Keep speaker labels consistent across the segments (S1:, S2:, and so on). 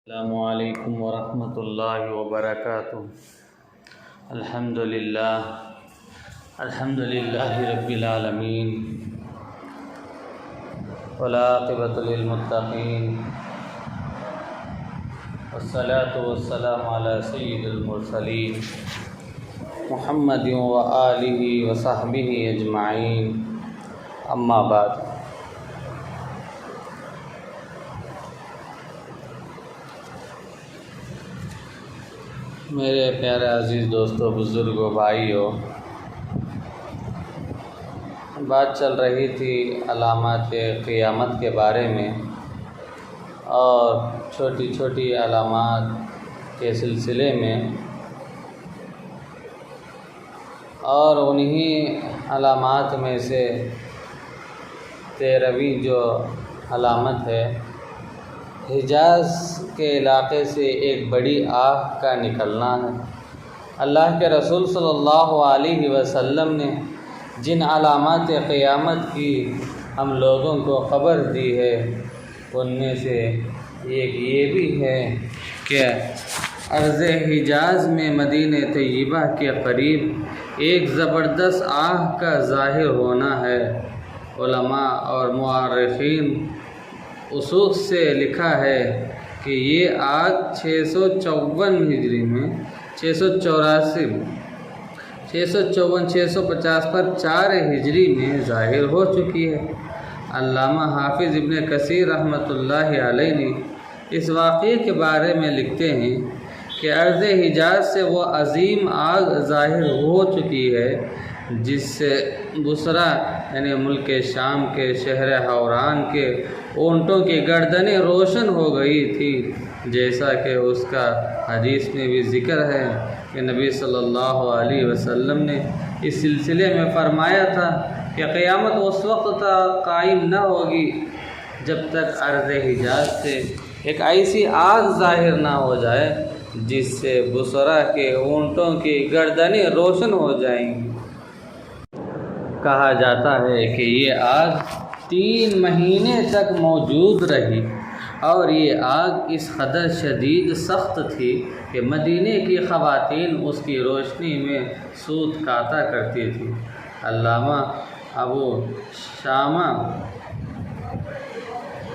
S1: السلام علیکم ورحمۃ اللہ وبرکاتہ۔ الحمد للہ رب العالمین، والعاقبۃ للمتقین، والصلاة والسلام علی سید المرسلین محمد وآلہ وصحبہ اجمعین، اما بعد۔ میرے پیارے عزیز دوستوں، بزرگوں، بھائیوں، بات چل رہی تھی علامات قیامت کے بارے میں، اور چھوٹی چھوٹی علامات کے سلسلے میں، اور انہی علامات میں سے 13ویں جو علامت ہے، حجاز کے علاقے سے ایک بڑی آگ کا نکلنا ہے۔ اللہ کے رسول صلی اللہ علیہ وسلم نے جن علامات قیامت کی ہم لوگوں کو خبر دی ہے، ان میں سے ایک یہ بھی ہے کہ ارض حجاز میں مدینہ طیبہ کے قریب ایک زبردست آگ کا ظاہر ہونا ہے۔ علماء اور مورخین اصول سے لکھا ہے کہ یہ آگ 654 ہجری میں 650 پر 4 ہجری میں ظاہر ہو چکی ہے۔ علامہ حافظ ابن کثیر رحمۃ اللہ علیہ نے اس واقعے کے بارے میں لکھتے ہیں کہ ارض حجاز سے وہ عظیم آگ ظاہر ہو چکی ہے جس سے بصرہ یعنی ملک شام کے شہر حوران کے اونٹوں کی گردنیں روشن ہو گئی تھی، جیسا کہ اس کا حدیث میں بھی ذکر ہے کہ نبی صلی اللہ علیہ وسلم نے اس سلسلے میں فرمایا تھا کہ قیامت اس وقت تک قائم نہ ہوگی جب تک ارض حجاز سے ایک ایسی آگ ظاہر نہ ہو جائے جس سے بصرہ کے اونٹوں کی گردنیں روشن ہو جائیں گی۔ کہا جاتا ہے کہ یہ آگ 3 مہینے تک موجود رہی، اور یہ آگ اس قدر شدید سخت تھی کہ مدینے کی خواتین اس کی روشنی میں سوت کاتا کرتی تھی۔ علامہ ابو شامہ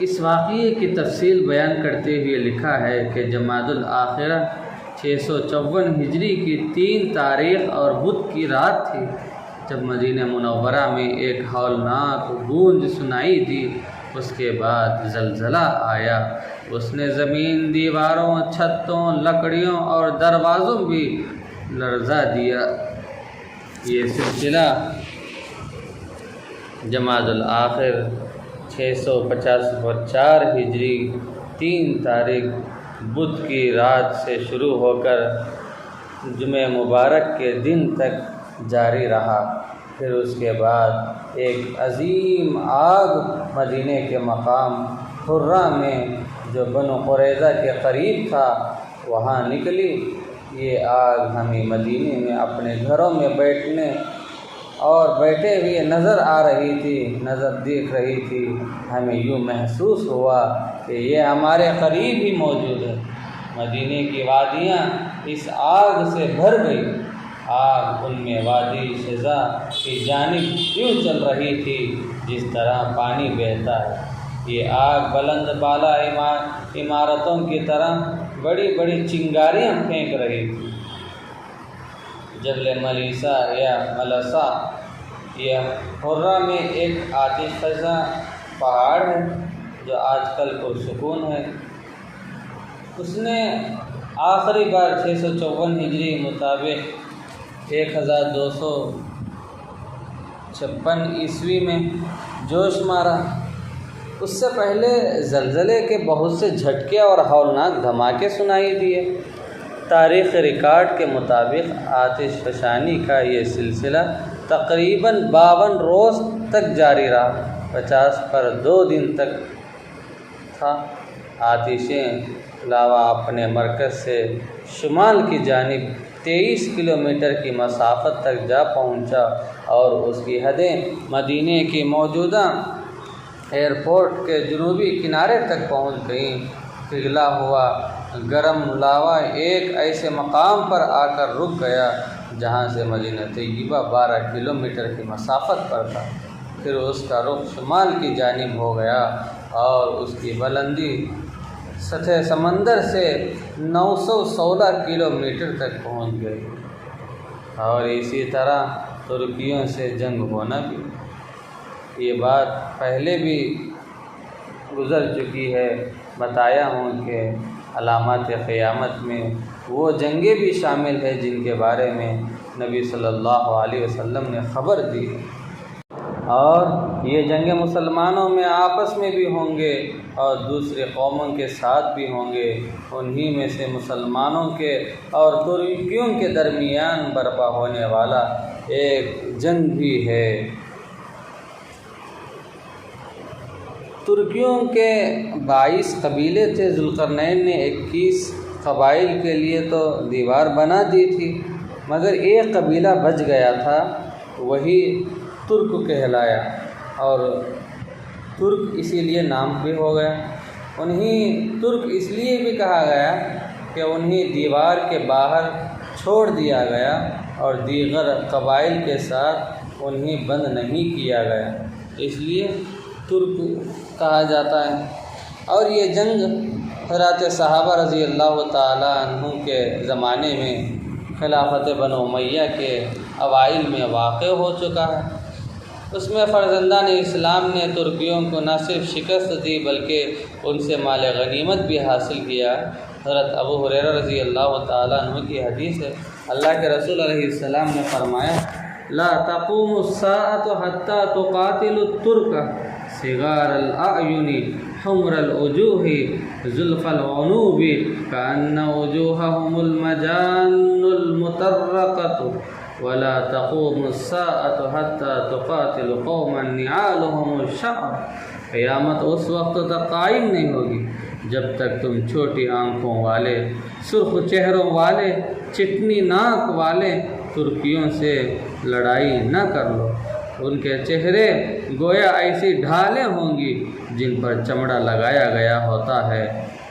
S1: اس واقعے کی تفصیل بیان کرتے ہوئے لکھا ہے کہ جمادی الاخرہ 654 ہجری کی 3 تاریخ اور بدھ کی رات تھی جب مدینہ منورہ میں ایک ہولناک گونج سنائی دی۔ اس کے بعد زلزلہ آیا، اس نے زمین، دیواروں، چھتوں، لکڑیوں اور دروازوں بھی لرزا دیا۔ یہ سلسلہ جمادی الاخر 650 پر 4 ہجری 3 تاریخ بدھ کی رات سے شروع ہو کر جمعہ مبارک کے دن تک جاری رہا۔ پھر اس کے بعد ایک عظیم آگ مدینہ کے مقام حرہ میں جو بنو قریظہ کے قریب تھا وہاں نکلی۔ یہ آگ ہمیں مدینہ میں اپنے گھروں میں بیٹھے ہوئے نظر آ رہی تھی، دیکھ رہی تھی۔ ہمیں یوں محسوس ہوا کہ یہ ہمارے قریب ہی موجود ہے۔ مدینہ کی وادیاں اس آگ سے بھر گئی۔ آگ ان میں وادی شزا کی جانب یوں چل رہی تھی جس طرح پانی بہتا ہے۔ یہ آگ بلند بالا عمارتوں کی طرح بڑی بڑی چنگاریاں پھینک رہی تھی۔ جبل ملیسا یا ملسا یہ حرہ میں ایک آتش فشاں پہاڑ ہے جو آج کل پرسکون ہے۔ اس نے آخری بار 654 ہجری مطابق 1256 عیسوی میں جوش مارا۔ اس سے پہلے زلزلے کے بہت سے جھٹکے اور ہولناک دھماکے سنائی دیے۔ تاریخ ریکارڈ کے مطابق آتش فشانی کا یہ سلسلہ تقریباً 52 روز تک جاری رہا، 50 پر 2 دن تک تھا۔ آتشیں لاوا اپنے مرکز سے شمال کی جانب 23 کلومیٹر کی مسافت تک جا پہنچا، اور اس کی حدیں مدینہ کی موجودہ ایئرپورٹ کے جنوبی کنارے تک پہنچ گئیں۔ پگھلا ہوا گرم لاوا ایک ایسے مقام پر آ کر رک گیا جہاں سے مدینہ طیبہ 12 کلومیٹر کی مسافت پر تھا۔ پھر اس کا رخ شمال کی جانب ہو گیا اور اس کی بلندی سطح سمندر سے 916 کلومیٹر تک پہنچ گئی، اور اسی طرح ترکیوں سے جنگ ہونا بھی۔ یہ بات پہلے بھی گزر چکی ہے، بتایا ہوں کہ علامات قیامت میں وہ جنگیں بھی شامل ہیں جن کے بارے میں نبی صلی اللہ علیہ وسلم نے خبر دی، اور یہ جنگیں مسلمانوں میں آپس میں بھی ہوں گے اور دوسرے قوموں کے ساتھ بھی ہوں گے۔ انہی میں سے مسلمانوں کے اور ترکیوں کے درمیان برپا ہونے والا ایک جنگ بھی ہے۔ ترکیوں کے 22 قبیلے تھے۔ ذوالقرنین نے 21 قبائل کے لیے تو دیوار بنا دی تھی، مگر ایک قبیلہ بچ گیا تھا، وہی ترک کہلایا، اور ترک اسی لیے نام بھی ہو گیا۔ انہیں ترک اس لیے بھی کہا گیا کہ انہیں دیوار کے باہر چھوڑ دیا گیا اور دیگر قبائل کے ساتھ انہیں بند نہیں کیا گیا، اس لیے ترک کہا جاتا ہے۔ اور یہ جنگ حضرات صحابہ رضی اللہ تعالیٰ عنہ کے زمانے میں خلافت بنو امیہ کے اوائل میں واقع ہو چکا ہے۔ اس میں فرزندان اسلام نے ترکیوں کو نہ صرف شکست دی بلکہ ان سے مال غنیمت بھی حاصل کیا۔ حضرت ابو ہریرہ رضی اللہ تعالیٰ عنہ کی حدیث ہے، اللہ کے رسول علیہ السلام نے فرمایا: لا تقوم الساعة حتى تقاتل الترک صغار الاعین حمر الوجوہ زلف العنوب کأن وجوہهم المجان المطرقة ولا تقوم الساعة حتى تقاتل قوما نعالهم الشعر۔ قیامت اس وقت تک قائم نہیں ہوگی جب تک تم چھوٹی آنکھوں والے، سرخ چہروں والے، چکنی ناک والے ترکیوں سے لڑائی نہ کر لو۔ ان کے چہرے گویا ایسی ڈھالیں ہوں گی جن پر چمڑا لگایا گیا ہوتا ہے۔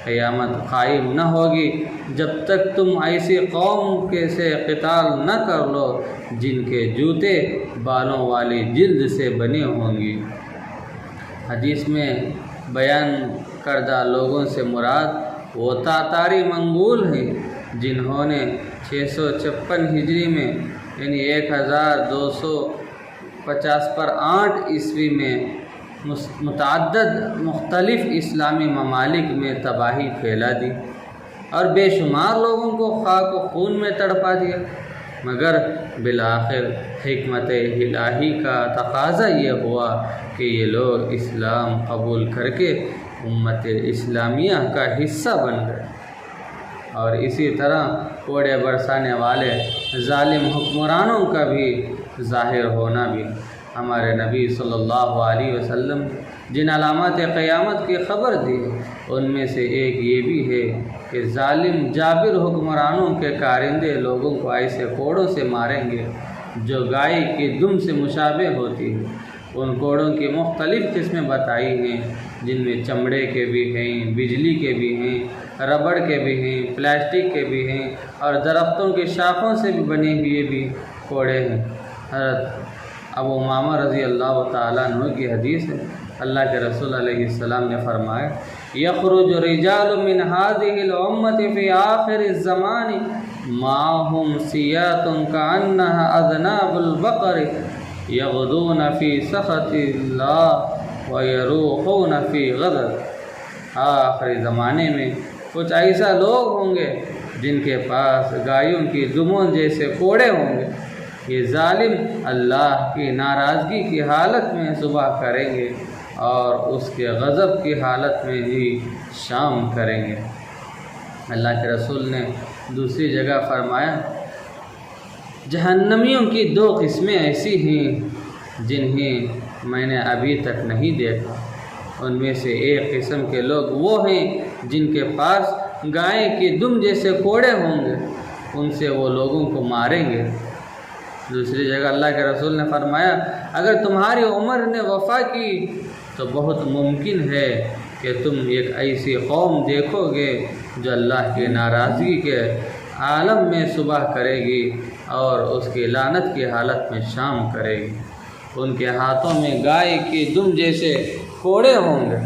S1: قیامت قائم نہ ہوگی جب تک تم ایسی قوم کے سے قتال نہ کر لو جن کے جوتے بالوں والی جلد سے بنے ہوں گی۔ حدیث میں بیان کردہ لوگوں سے مراد وہ تاتاری منگول ہیں جنہوں نے 656 ہجری میں یعنی 1250 عیسوی میں متعدد مختلف اسلامی ممالک میں تباہی پھیلا دی اور بے شمار لوگوں کو خاک و خون میں تڑپا دیا، مگر بالآخر حکمت الہی کا تقاضا یہ ہوا کہ یہ لوگ اسلام قبول کر کے امت اسلامیہ کا حصہ بن گئے، اور اسی طرح کوڑے برسانے والے ظالم حکمرانوں کا بھی ظاہر ہونا بھی۔ ہمارے نبی صلی اللہ علیہ وسلم جن علامات قیامت کی خبر دی ان میں سے ایک یہ بھی ہے کہ ظالم جابر حکمرانوں کے کارندے لوگوں کو ایسے کوڑوں سے ماریں گے جو گائے کی دم سے مشابہ ہوتی ہے۔ ان کوڑوں کی مختلف قسمیں بتائی ہیں جن میں چمڑے کے بھی ہیں، بجلی کے بھی ہیں، ربڑ کے بھی ہیں، پلاسٹک کے بھی ہیں، اور درختوں کی شاخوں سے بھی بنے ہوئے بھی کوڑے ہیں۔ حضرت ابو امامہ رضی اللہ تعالیٰ عنہ کی حدیث ہے، اللہ کے رسول علیہ السلام نے فرمایا: یخرج رجال من هذه الامة في آخر الزمان معهم سیات كأنها اذناب البقر یغدون فی سخط اللہ ویروحون فی غضب۔ آخری زمانے میں کچھ ایسا لوگ ہوں گے جن کے پاس گایوں کی دموں جیسے کوڑے ہوں گے۔ یہ ظالم اللہ کی ناراضگی کی حالت میں صبح کریں گے اور اس کے غضب کی حالت میں ہی شام کریں گے۔ اللہ کے رسول نے دوسری جگہ فرمایا: جہنمیوں کی 2 قسمیں ایسی ہیں جنہیں میں نے ابھی تک نہیں دیکھا۔ ان میں سے ایک قسم کے لوگ وہ ہیں جن کے پاس گائے کی دم جیسے کوڑے ہوں گے، ان سے وہ لوگوں کو ماریں گے۔ دوسری جگہ اللہ کے رسول نے فرمایا: اگر تمہاری عمر نے وفا کی تو بہت ممکن ہے کہ تم ایک ایسی قوم دیکھو گے جو اللہ کی ناراضگی کے عالم میں صبح کرے گی اور اس کی لعنت کی حالت میں شام کرے گی۔ ان کے ہاتھوں میں گائے کی دم جیسے کوڑے ہوں گے۔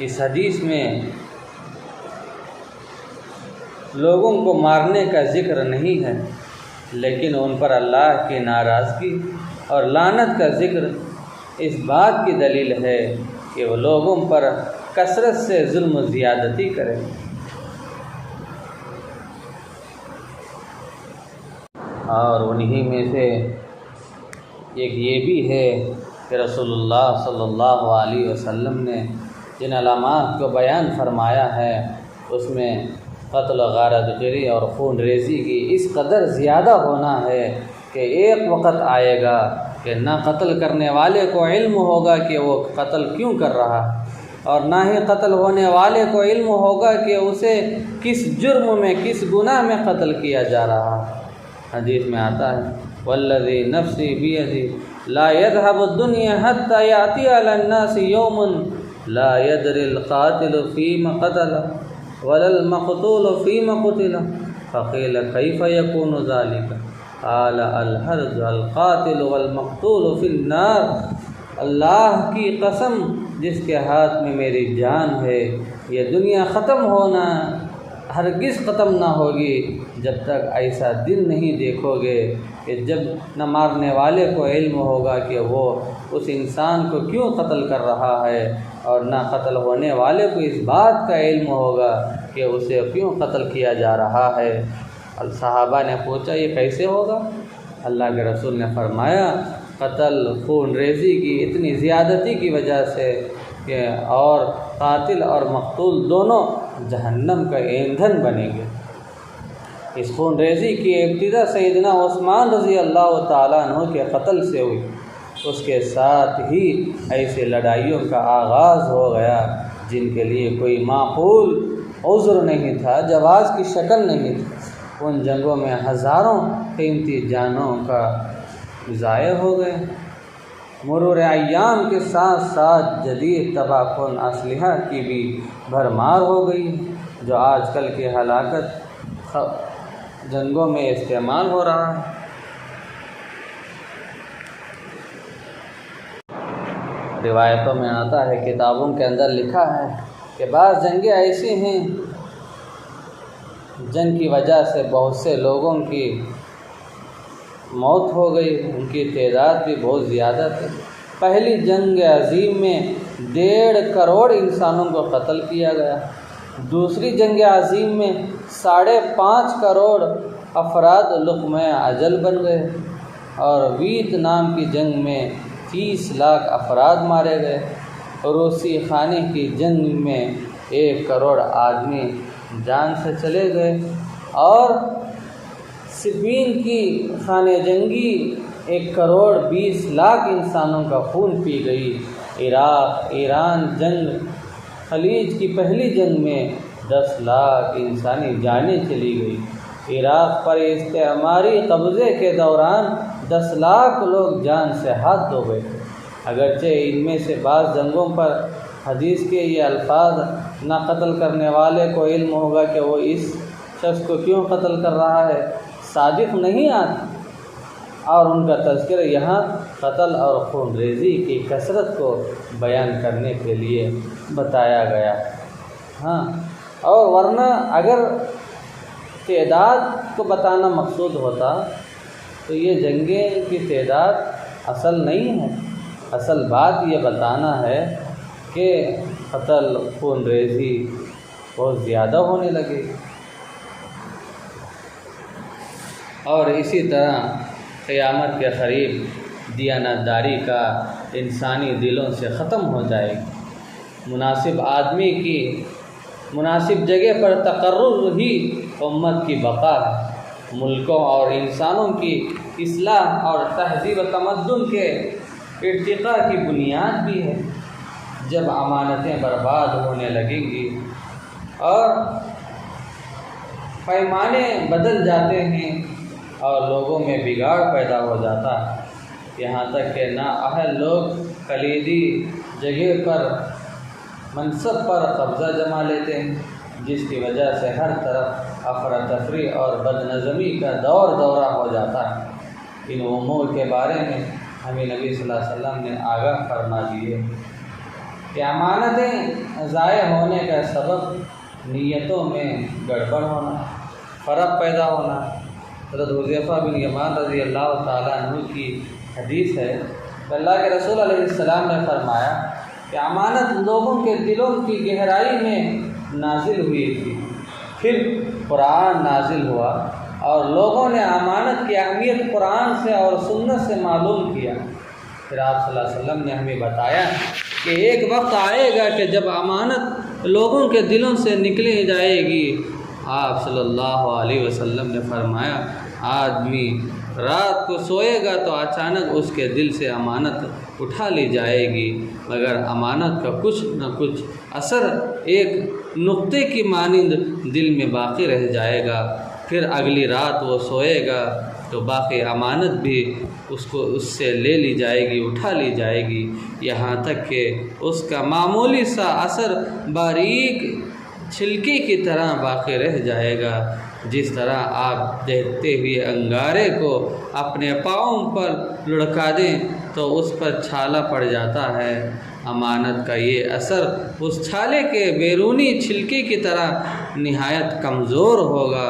S1: اس حدیث میں لوگوں کو مارنے کا ذکر نہیں ہے، لیکن ان پر اللہ کی ناراضگی اور لعنت کا ذکر اس بات کی دلیل ہے کہ وہ لوگوں پر کثرت سے ظلم و زیادتی کریں۔ اور انہی میں سے ایک یہ بھی ہے کہ رسول اللہ صلی اللہ علیہ وسلم نے جن علامات کو بیان فرمایا ہے اس میں قتل و غارت گری اور خون ریزی کی اس قدر زیادہ ہونا ہے کہ ایک وقت آئے گا کہ نہ قتل کرنے والے کو علم ہوگا کہ وہ قتل کیوں کر رہا، اور نہ ہی قتل ہونے والے کو علم ہوگا کہ اسے کس جرم میں کس گناہ میں قتل کیا جا رہا۔ حدیث میں آتا ہے والذی نفسی بیدی لا یذهب الدنیا حتی یأتی علی الناس یوم لا یدری القاتل فیم قتل ولا المقتول فیم قتل فقیل کیف یکون ذلک قال الحرج القاتل والمقتول فی النار۔ اللہ کی قسم جس کے ہاتھ میں میری جان ہے، یہ دنیا ختم ہونا ہرگز ختم نہ ہوگی جب تک ایسا دن نہیں دیکھو گے کہ جب نہ مارنے والے کو علم ہوگا کہ وہ اس انسان کو کیوں قتل کر رہا ہے، اور نہ قتل ہونے والے کو اس بات کا علم ہوگا کہ اسے کیوں قتل کیا جا رہا ہے۔ صحابہ نے پوچھا یہ کیسے ہوگا؟ اللہ کے رسول نے فرمایا قتل خون ریزی کی اتنی زیادتی کی وجہ سے کہ اور قاتل اور مقتول دونوں جہنم کا ایندھن بنیں گے۔ اس خون ریزی کی ابتدا سیدنا عثمان رضی اللہ تعالیٰ عنہ کے قتل سے ہوئی، اس کے ساتھ ہی ایسے لڑائیوں کا آغاز ہو گیا جن کے لیے کوئی معقول عذر نہیں تھا، جواز کی شکل نہیں تھی۔ ان جنگوں میں ہزاروں قیمتی جانوں کا ضائع ہو گئے۔ مرور ایام کے ساتھ ساتھ جدید تباہ کن اسلحہ کی بھی بھرمار ہو گئی، جو آج کل کی ہلاکت جنگوں میں استعمال ہو رہا ہے۔ روایتوں میں آتا ہے، کتابوں کے اندر لکھا ہے کہ بعض جنگیں ایسی ہیں جن کی وجہ سے بہت سے لوگوں کی موت ہو گئی، ان کی تعداد بھی بہت زیادہ تھی۔ پہلی جنگ عظیم میں 1.5 کروڑ انسانوں کو قتل کیا گیا۔ دوسری جنگ عظیم میں 5.5 کروڑ افراد لقمہ اجل بن گئے، اور ویتنام کی جنگ میں 30 لاکھ افراد مارے گئے۔ روسی خانے کی جنگ میں 1 کروڑ آدمی جان سے چلے گئے، اور صفین کی خانہ جنگی 1 کروڑ 20 لاکھ انسانوں کا خون پی گئی۔ عراق ایران جنگ خلیج کی پہلی جنگ میں 10 لاکھ انسانی جانیں چلی گئی۔ عراق پر استعماری قبضے کے دوران 10 لاکھ لوگ جان سے ہاتھ دھو گئے تھے۔ اگرچہ ان میں سے بعض جنگوں پر حدیث کے یہ الفاظ نہ قتل کرنے والے کو علم ہوگا کہ وہ اس شخص کو کیوں قتل کر رہا ہے صادق نہیں آتی، اور ان کا تذکرہ یہاں قتل اور خون ریزی کی کثرت کو بیان کرنے کے لیے بتایا گیا۔ اور ورنہ اگر تعداد کو بتانا مقصود ہوتا تو یہ جنگیں کی تعداد اصل نہیں ہے، اصل بات یہ بتانا ہے کہ قتل خون ریزی بہت زیادہ ہونے لگے، اور اسی طرح قیامت کے قریب دیانت داری کا انسانی دلوں سے ختم ہو جائے گی۔ مناسب آدمی کی مناسب جگہ پر تقرر ہی امت کی بقا ہے، ملکوں اور انسانوں کی اصلاح اور تہذیب و تمدن کے ارتقاء کی بنیاد بھی ہے۔ جب امانتیں برباد ہونے لگیں گی اور پیمانے بدل جاتے ہیں اور لوگوں میں بگاڑ پیدا ہو جاتا ہے، یہاں تک کہ نااہل لوگ کلیدی جگہ پر منصب پر قبضہ جما لیتے ہیں، جس کی وجہ سے ہر طرف افراتفری اور بدنظمی کا دورہ ہو جاتا ہے۔ ان امور کے بارے میں ہمیں نبی صلی اللہ علیہ وسلم نے آگاہ فرما دیے کہ امانتیں ضائع ہونے کا سبب نیتوں میں گڑبڑ ہونا، فرق پیدا ہونا۔ حضرت حذیفہ بن یمان رضی اللہ تعالیٰ عنہ کی حدیث ہے کہ اللہ کے رسول علیہ السلام نے فرمایا کہ امانت لوگوں کے دلوں کی گہرائی میں نازل ہوئی تھی، پھر قرآن نازل ہوا اور لوگوں نے امانت کی اہمیت قرآن سے اور سنت سے معلوم کیا۔ پھر آپ صلی اللہ علیہ وسلم نے ہمیں بتایا کہ ایک وقت آئے گا کہ جب امانت لوگوں کے دلوں سے نکلے جائے گی۔ آپ صلی اللہ علیہ وسلم نے فرمایا، آدمی رات کو سوئے گا تو اچانک اس کے دل سے امانت اٹھا لی جائے گی، مگر امانت کا کچھ نہ کچھ اثر ایک نقطے کی مانند دل میں باقی رہ جائے گا۔ پھر اگلی رات وہ سوئے گا تو باقی امانت بھی اس سے لے لی جائے گی، اٹھا لی جائے گی، یہاں تک کہ اس کا معمولی سا اثر باریک چھلکے کی طرح باقی رہ جائے گا۔ جس طرح آپ دیکھتے ہوئے انگارے کو اپنے پاؤں پر لڑکا دیں تو اس پر چھالا پڑ جاتا ہے، امانت کا یہ اثر اس چھالے کے بیرونی چھلکے کی طرح نہایت کمزور ہوگا۔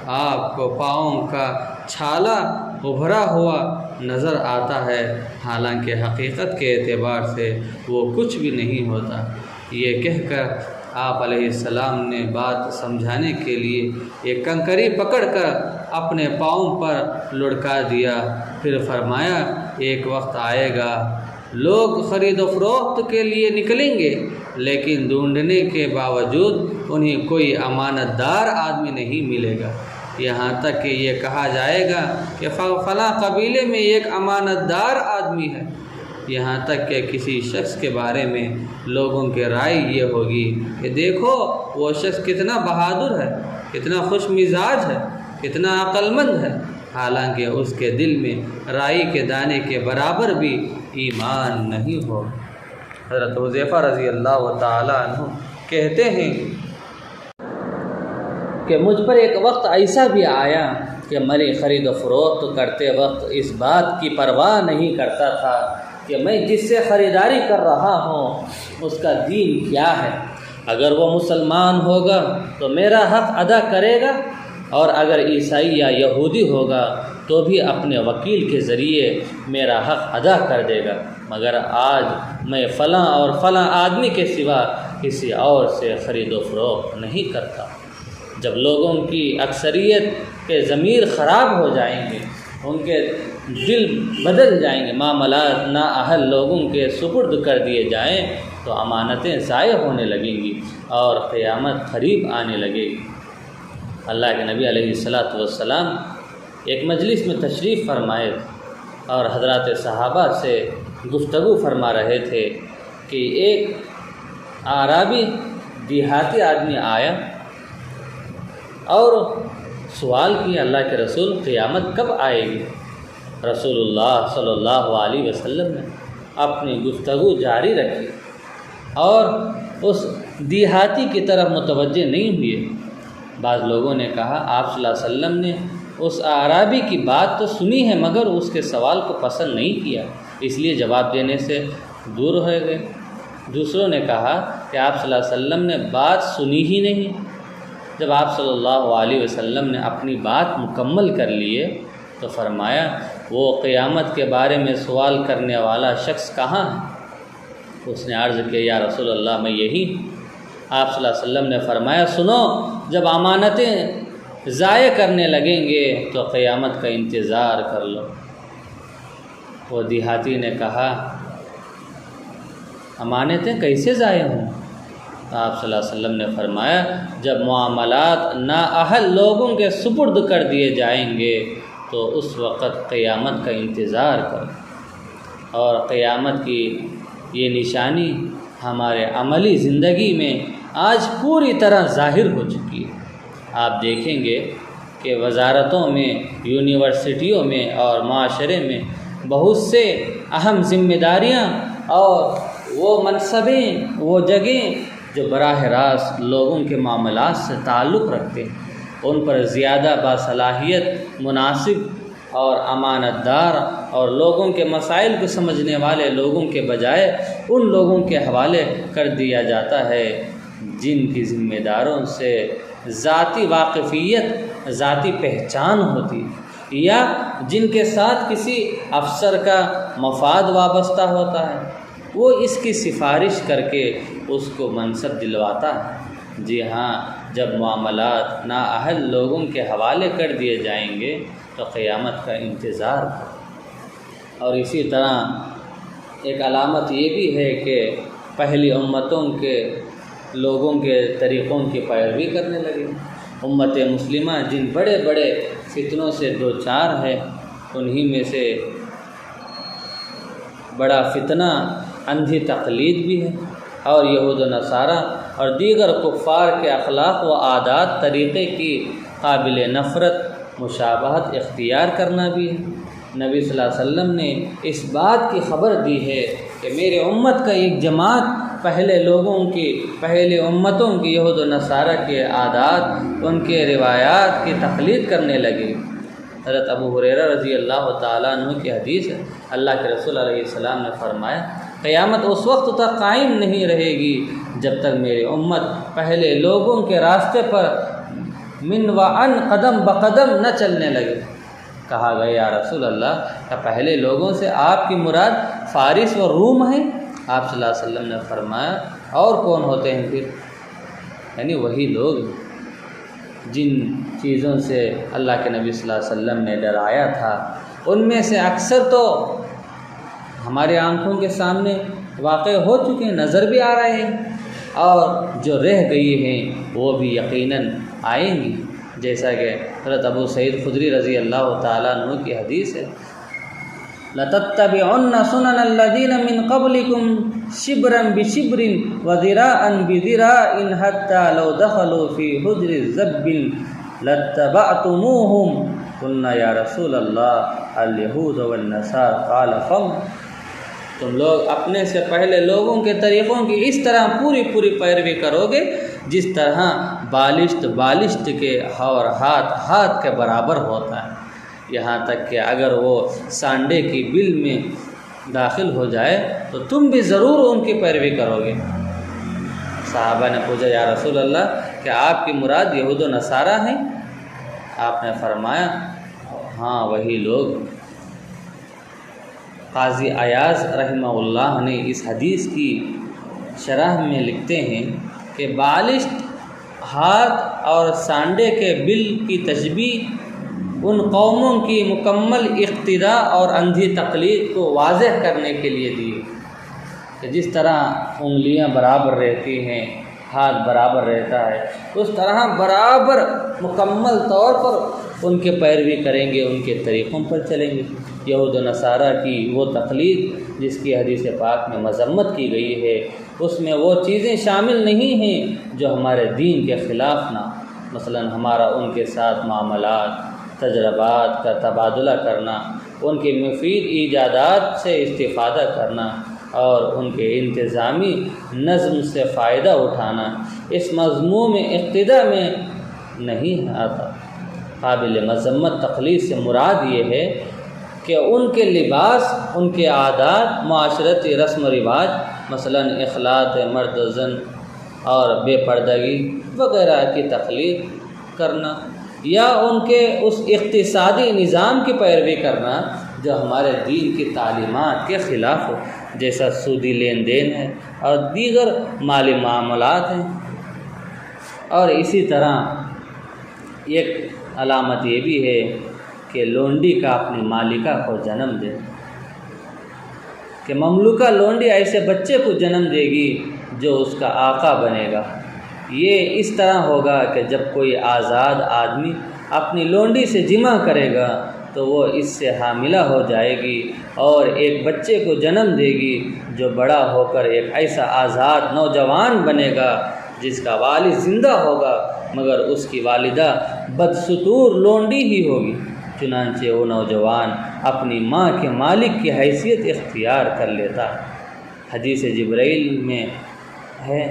S1: آپ کو پاؤں کا چھالا ابھرا ہوا نظر آتا ہے، حالانکہ حقیقت کے اعتبار سے وہ کچھ بھی نہیں ہوتا۔ یہ کہہ کر آپ علیہ السلام نے بات سمجھانے کے لیے ایک کنکری پکڑ کر اپنے پاؤں پر لڑکا دیا، پھر فرمایا، ایک وقت آئے گا لوگ خرید و فروخت کے لیے نکلیں گے، لیکن ڈھونڈنے کے باوجود انہیں کوئی امانت دار آدمی نہیں ملے گا، یہاں تک کہ یہ کہا جائے گا کہ فلاں قبیلے میں ایک امانت دار آدمی ہے، یہاں تک کہ کسی شخص کے بارے میں لوگوں کی رائے یہ ہوگی کہ دیکھو وہ شخص کتنا بہادر ہے، کتنا خوش مزاج ہے، کتنا عقل مند ہے، حالانکہ اس کے دل میں رائی کے دانے کے برابر بھی ایمان نہیں ہو۔ حضرت حذیفہ رضی اللہ تعالیٰ عنہ کہتے ہیں کہ مجھ پر ایک وقت ایسا بھی آیا کہ میں خرید و فروخت کرتے وقت اس بات کی پرواہ نہیں کرتا تھا کہ میں جس سے خریداری کر رہا ہوں اس کا دین کیا ہے، اگر وہ مسلمان ہوگا تو میرا حق ادا کرے گا، اور اگر عیسائی یا یہودی ہوگا تو بھی اپنے وکیل کے ذریعے میرا حق ادا کر دے گا، مگر آج میں فلاں اور فلاں آدمی کے سوا کسی اور سے خرید و فروخت نہیں کرتا۔ جب لوگوں کی اکثریت کے ضمیر خراب ہو جائیں گے، ان کے دل بدل جائیں گے، معاملات نااہل لوگوں کے سپرد کر دیے جائیں تو امانتیں ضائع ہونے لگیں گی اور قیامت قریب آنے لگے گی۔ اللہ کے نبی علیہ الصلاۃ والسلام ایک مجلس میں تشریف فرمائے اور حضرات صحابہ سے گفتگو فرما رہے تھے کہ ایک اعرابی دیہاتی آدمی آیا اور سوال کیا، اللہ کے رسول قیامت کب آئے گی؟ رسول اللہ صلی اللہ علیہ وسلم نے اپنی گفتگو جاری رکھی اور اس دیہاتی کی طرف متوجہ نہیں ہوئے۔ بعض لوگوں نے کہا آپ صلی اللہ علیہ وسلم نے اس اعرابی کی بات تو سنی ہے مگر اس کے سوال کو پسند نہیں کیا، اس لیے جواب دینے سے دور ہو گئے۔ دوسروں نے کہا کہ آپ صلی اللہ علیہ وسلم نے بات سنی ہی نہیں۔ جب آپ صلی اللہ علیہ وسلم نے اپنی بات مکمل کر لیے تو فرمایا، وہ قیامت کے بارے میں سوال کرنے والا شخص کہاں ہے؟ اس نے عرض کیا، یا رسول اللہ میں یہی۔ آپ صلی اللہ علیہ وسلم نے فرمایا، سنو، جب امانتیں ضائع کرنے لگیں گے تو قیامت کا انتظار کر لو۔ وہ دیہاتی نے کہا، امانتیں کیسے ضائع ہوں؟ آپ صلی اللہ علیہ وسلم نے فرمایا، جب معاملات نااہل لوگوں کے سپرد کر دیے جائیں گے تو اس وقت قیامت کا انتظار کرو۔ اور قیامت کی یہ نشانی ہمارے عملی زندگی میں آج پوری طرح ظاہر ہو چکی ہے۔ آپ دیکھیں گے کہ وزارتوں میں، یونیورسٹیوں میں اور معاشرے میں بہت سے اہم ذمہ داریاں اور وہ منصبیں، وہ جگہیں جو براہ راست لوگوں کے معاملات سے تعلق رکھتے ہیں، ان پر زیادہ باصلاحیت، مناسب اور امانت دار اور لوگوں کے مسائل کو سمجھنے والے لوگوں کے بجائے ان لوگوں کے حوالے کر دیا جاتا ہے جن کی ذمہ داروں سے ذاتی واقفیت، ذاتی پہچان ہوتی، یا جن کے ساتھ کسی افسر کا مفاد وابستہ ہوتا ہے، وہ اس کی سفارش کر کے اس کو منصب دلواتا ہے۔ جی ہاں، جب معاملات نااہل لوگوں کے حوالے کر دیے جائیں گے تو قیامت کا انتظار کرو۔ اور اسی طرح ایک علامت یہ بھی ہے کہ پہلی امتوں کے لوگوں کے طریقوں کی پیروی کرنے لگے۔ امت مسلمہ جن بڑے بڑے فتنوں سے دوچار ہے، انہی میں سے بڑا فتنہ اندھی تقلید بھی ہے، اور یہود و نصارہ اور دیگر کفار کے اخلاق و عادات طریقے کی قابل نفرت مشابہت اختیار کرنا بھی ہے۔ نبی صلی اللہ علیہ وسلم نے اس بات کی خبر دی ہے کہ میرے امت کا ایک جماعت پہلے امتوں کی یہود و نصارہ کے عادات، ان کے روایات کی تقلید کرنے لگے۔ حضرت ابو ہریرہ رضی اللہ تعالیٰ عنہ کی حدیث ہے، اللہ کے رسول علیہ السلام نے فرمایا، قیامت اس وقت تک قائم نہیں رہے گی جب تک میری امت پہلے لوگوں کے راستے پر من و ان قدم بقدم نہ چلنے لگے۔ کہا گیا یا رسول اللہ، کہ پہلے لوگوں سے آپ کی مراد فارس و روم ہیں؟ آپ صلی اللہ علیہ وسلم نے فرمایا، اور کون ہوتے ہیں پھر؟ یعنی وہی لوگ جن چیزوں سے اللہ کے نبی صلی اللہ علیہ وسلم نے ڈرایا تھا، ان میں سے اکثر تو ہمارے آنکھوں کے سامنے واقع ہو چکے ہیں، نظر بھی آ رہے ہیں، اور جو رہ گئی ہیں وہ بھی یقیناً آئیں گی، جیسا کہ حضرت ابو سعید خدری رضی اللہ تعالیٰ عنہ کی حدیث ہے، لَتَتَّبِعُنَّ سُنَنَ الَّذِينَ مِن قَبْلِكُمْ شِبْرًا بِشِبْرٍ وَذِرَاعًا بِذِرَاعٍ حَتَّى لَوْ دَخَلُوا فِي حُجْرِ الذَّبِّ لَاتَّبَعْتُمُوهُمْ قُلْنَا يَا رَسُولَ اللَّهِ الْيَهُودَ وَالنَّصَارَىٰ قَالَ فَمَ تم لوگ اپنے سے پہلے لوگوں کے طریقوں کی اس طرح پوری پیروی کرو گے جس طرح بالشت کے اور ہاتھ کے برابر ہوتا ہے، یہاں تک کہ اگر وہ سانڈے کی بل میں داخل ہو جائے تو تم بھی ضرور ان کی پیروی کرو گے۔ صحابہ نے پوچھا یا رسول اللہ، کہ آپ کی مراد یہود و نصارہ ہیں؟ آپ نے فرمایا ہاں وہی لوگ۔ قاضی ایاز رحمہ اللہ نے اس حدیث کی شرح میں لکھتے ہیں کہ بالشت، ہاتھ اور سانڈے کے بل کی تشبیہ ان قوموں کی مکمل اقتداء اور اندھی تقلید کو واضح کرنے کے لیے دی کہ جس طرح انگلیاں برابر رہتی ہیں، ہاتھ برابر رہتا ہے، اس طرح برابر مکمل طور پر ان کے پیروی کریں گے، ان کے طریقوں پر چلیں گے۔ یہود و نصارہ کی وہ تقلید جس کی حدیث پاک میں مذمت کی گئی ہے، اس میں وہ چیزیں شامل نہیں ہیں جو ہمارے دین کے خلاف نہ، مثلا ہمارا ان کے ساتھ معاملات، تجربات کا تبادلہ کرنا، ان کے مفید ایجادات سے استفادہ کرنا اور ان کے انتظامی نظم سے فائدہ اٹھانا اس مضمون اقتداء میں نہیں آتا۔ قابل مذمت تقلید سے مراد یہ ہے کہ ان کے لباس، ان کے عادات، معاشرتی رسم و رواج، مثلا اخلاط مرد و زن اور بے پردگی وغیرہ کی تقلید کرنا، یا ان کے اس اقتصادی نظام کی پیروی کرنا جو ہمارے دین کی تعلیمات کے خلاف ہو، جیسا سودی لین دین ہے اور دیگر مالی معاملات ہیں۔ اور اسی طرح ایک علامت یہ بھی ہے کہ لونڈی کا اپنی مالکہ کو جنم دے، کہ مملوکہ لونڈی ایسے بچے کو جنم دے گی جو اس کا آقا بنے گا۔ یہ اس طرح ہوگا کہ جب کوئی آزاد آدمی اپنی لونڈی سے جمع کرے گا تو وہ اس سے حاملہ ہو جائے گی اور ایک بچے کو جنم دے گی جو بڑا ہو کر ایک ایسا آزاد نوجوان بنے گا جس کا والد زندہ ہوگا مگر اس کی والدہ بدستور لونڈی ہی ہوگی۔ چنانچہ وہ نوجوان اپنی ماں کے مالک کی حیثیت اختیار کر لیتا۔ حدیث جبرائیل میں ہے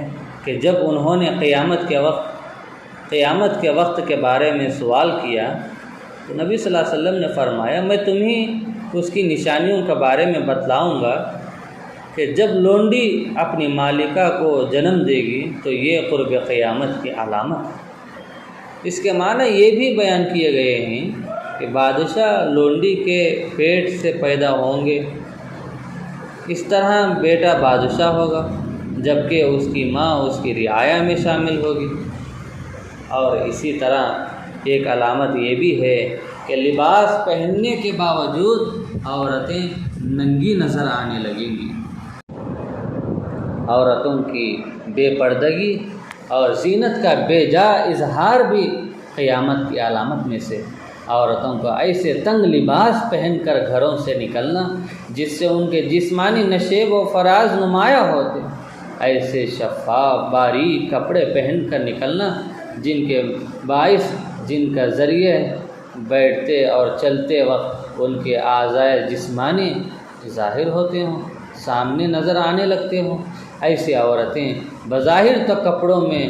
S1: کہ جب انہوں نے قیامت کے وقت کے بارے میں سوال کیا تو نبی صلی اللہ علیہ وسلم نے فرمایا، میں تمہیں اس کی نشانیوں کے بارے میں بتلاؤں گا کہ جب لونڈی اپنی مالکہ کو جنم دے گی تو یہ قرب قیامت کی علامت ہے۔ اس کے معنی یہ بھی بیان کیے گئے ہیں کہ بادشاہ لونڈی کے پیٹ سے پیدا ہوں گے، اس طرح بیٹا بادشاہ ہوگا، جبکہ اس کی ماں اس کی رعایا میں شامل ہوگی۔ اور اسی طرح ایک علامت یہ بھی ہے کہ لباس پہننے کے باوجود عورتیں ننگی نظر آنے لگیں گی۔ عورتوں کی بے پردگی اور زینت کا بے جا اظہار بھی قیامت کی علامت میں سے۔ عورتوں کو ایسے تنگ لباس پہن کر گھروں سے نکلنا جس سے ان کے جسمانی نشیب و فراز نمایاں ہوتے، ایسے شفاف باریک کپڑے پہن کر نکلنا جن کے باعث جن کا ذریعہ بیٹھتے اور چلتے وقت ان کے اعضائے جسمانی ظاہر ہوتے ہوں، سامنے نظر آنے لگتے ہوں۔ ایسی عورتیں بظاہر تو کپڑوں میں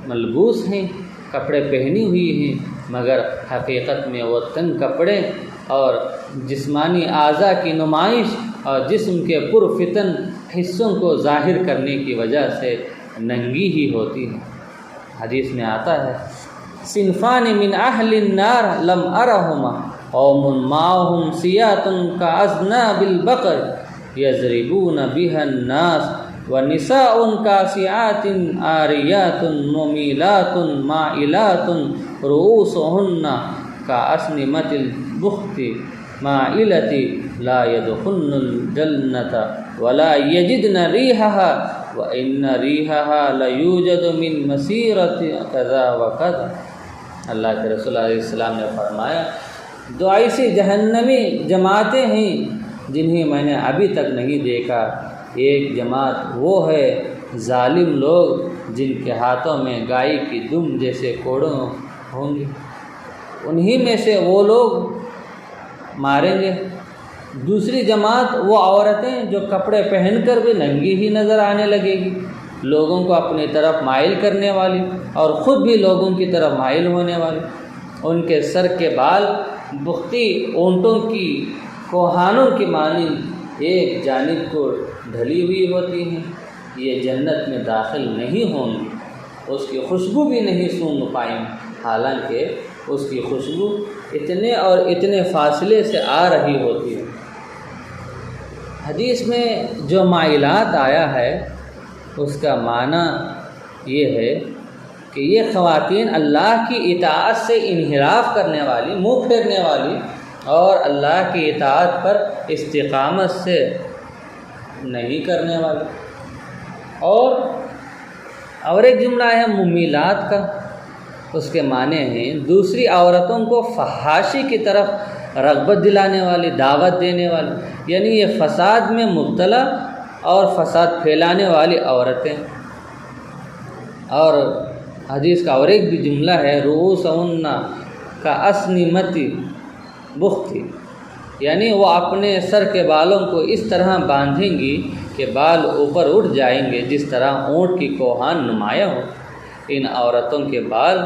S1: ملبوس ہیں، کپڑے پہنی ہوئی ہیں، مگر حقیقت میں وہ تنگ کپڑے اور جسمانی اعضاء کی نمائش اور جسم کے پرفتن حصوں کو ظاہر کرنے کی وجہ سے ننگی ہی ہوتی ہیں۔ حدیث میں آتا ہے، صنفان من اہل النار لم ارہما قوم معهم سیات کاذناب البقر یضربون بها الناس ونساء کاسیات عاریات ممیلات مائلات رؤوسهن کاسنمۃ البخت مائلۃ لا يدخلن الجنة ولا يجدن ريحها وَإِنَّ رِيحَهَا لَيُوجَدُ مِن مَسِيرَةِ كَذَا وَكَذَا۔ اللہ کے رسول علیہ السلام نے فرمایا، دو ایسی جہنمی جماعتیں ہیں جنہیں میں نے ابھی تک نہیں دیکھا۔ ایک جماعت وہ ہے ظالم لوگ جن کے ہاتھوں میں گائے کی دم جیسے کوڑوں ہوں گے، انہی میں سے وہ لوگ ماریں گے۔ دوسری جماعت وہ عورتیں جو کپڑے پہن کر بھی ننگی ہی نظر آنے لگے گی، لوگوں کو اپنی طرف مائل کرنے والی اور خود بھی لوگوں کی طرف مائل ہونے والی۔ ان کے سر کے بال بختی اونٹوں کی کوہانوں کی مانند ایک جانب کو ڈھلی ہوئی ہوتی ہیں۔ یہ جنت میں داخل نہیں ہوں گی، اس کی خوشبو بھی نہیں سونگھ پائیں، حالانکہ اس کی خوشبو اتنے اور اتنے فاصلے سے آ رہی ہوتی ہے۔ حدیث میں جو مائلات آیا ہے اس کا معنی یہ ہے کہ یہ خواتین اللہ کی اطاعت سے انحراف کرنے والی، منہ پھیرنے والی اور اللہ کی اطاعت پر استقامت سے نہیں کرنے والی۔ اور ایک جملہ ہے ممیلات کا، اس کے معنی ہیں دوسری عورتوں کو فحاشی کی طرف رغبت دلانے والی، دعوت دینے والی، یعنی یہ فساد میں مبتلا اور فساد پھیلانے والی عورتیں۔ اور حدیث کا اور ایک بھی جملہ ہے رؤوسہن کا اسنمۃ بخت، یعنی وہ اپنے سر کے بالوں کو اس طرح باندھیں گی کہ بال اوپر اٹھ جائیں گے جس طرح اونٹ کی کوہان نمایاں ہو۔ ان عورتوں کے بال